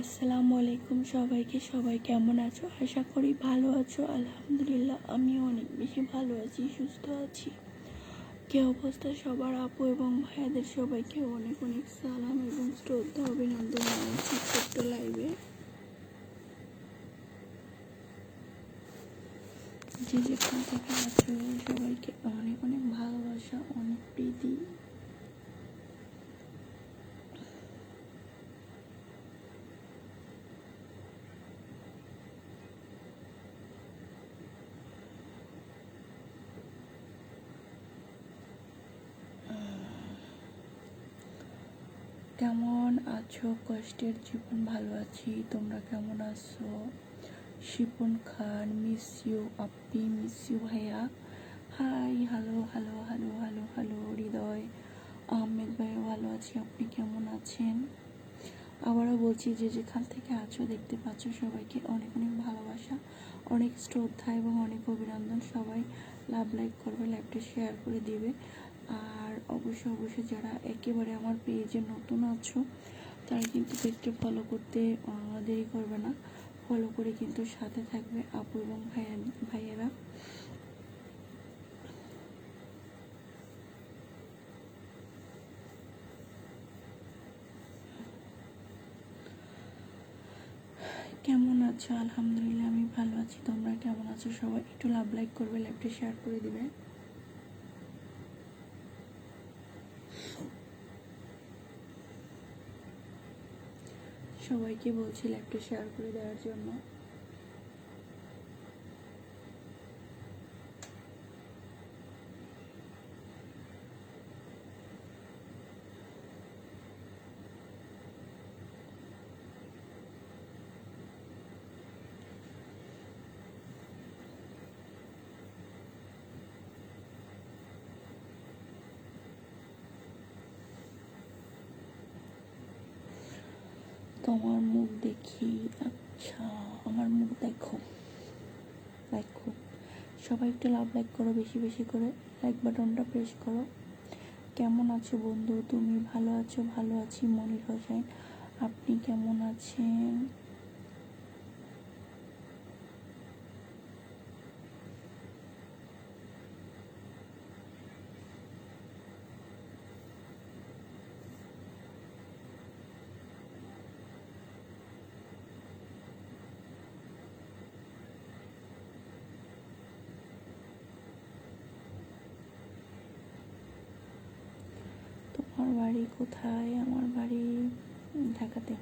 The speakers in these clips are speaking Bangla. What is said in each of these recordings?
আসসালামু আলাইকুম সবাইকে। সবাই কেমন আছো? আশা করি ভালো আছো। আলহামদুলিল্লাহ আমি অনেক বেশি ভালো আছি, সুস্থ আছি। কি অবস্থা সবার? আপু এবং ভাইয়াদের সবাইকে অনেক অনেক সালাম এবং শ্রদ্ধা অভিনন্দন জানাচ্ছি ছোট্ট লাইভে। যে যেখান থেকে আছো সবাইকে অনেক অনেক ভালোবাসা, অনেক প্রীতি। কেমন আছো? কষ্টের জীবন ভালো আছি, তোমরা কেমন আছো? শিপন খান, মিস ইউ আপ্পি, মিস ইউ ভাইয়া। Hi, hello hello hello hello hello. Hridoy Ahmed ভাইয়া ভালো আছি, আপনি কেমন আছেন? আবারও বলছি, যে যেখান থেকে আছো দেখতে পাচ্ছ সবাইকে অনেক অনেক ভালোবাসা, অনেক শ্রদ্ধা এবং অনেক অভিনন্দন। সবাই লাভ লাইক করবে, লাইভটা শেয়ার করে দিবে। আর অবশ্যই অবশ্যই যারা একেবারে আমার পেজে নতুন আছো তারা কিন্তু পেজটা ফলো করতে দেরি করবে না, ফলো করে কিন্তু সাথে থাকবে আপু এবং ভাইয়েরা। কেমন আছো? আলহামদুলিল্লাহ আমি ভালো আছি, তোমরা কেমন আছো? সবাই একটু লাভ লাইক করবে, লাইভটা শেয়ার করে দিবে। সবাইকে বলছি লাইভটা শেয়ার করে দেওয়ার জন্য। তোমার মুখ দেখি? আচ্ছা, আমার মুখ দেখো, দেখো। সবাই একটু লাভ লাইক করো, বেশি বেশি করে লাইক বাটনটা প্রেস করো। কেমন আছো বন্ধু? তুমি ভালো আছো? ভালো আছি মনির হোসেন, আপনি কেমন আছেন? তোমার বাড়ি কোথায়? আমার বাড়ি ঢাকাতে।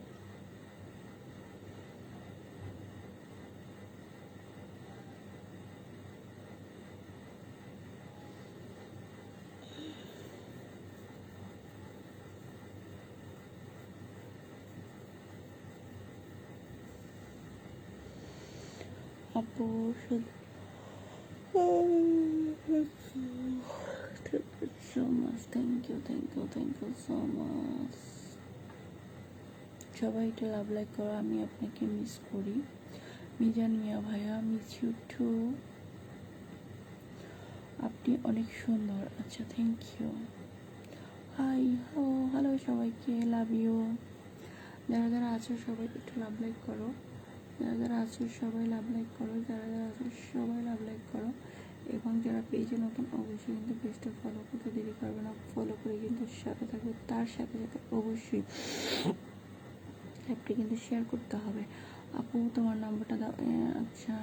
আপু শুধু so much, thank you so much. সবাই একটু লাভ লাইক করো, আমি আপনাকে মিস করি। মিজান মিয়া ভাইয়া, মিস ইউ টু। আপনি অনেক সুন্দর। আচ্ছা, থ্যাংক ইউ। হাই, হ্যালো সবাইকে, লাভ ইউ। যারা যারা আছো সবাই একটু লাভ লাইক করো, যারা যারা আছো সবাই লাভ লাইক করো, যারা যারা আছো সবাই লাভ লাইক করো। এবং যারা পেজে নতুন অবশ্যই কিন্তু পেজটা ফলো করতে দেরি করবে না, ফলো করে কিন্তু সাথে থাকবে। তার সাথে সাথে অবশ্যই অ্যাপটি কিন্তু শেয়ার করতে হবে। আপু তোমার নাম্বারটা দাও। আচ্ছা,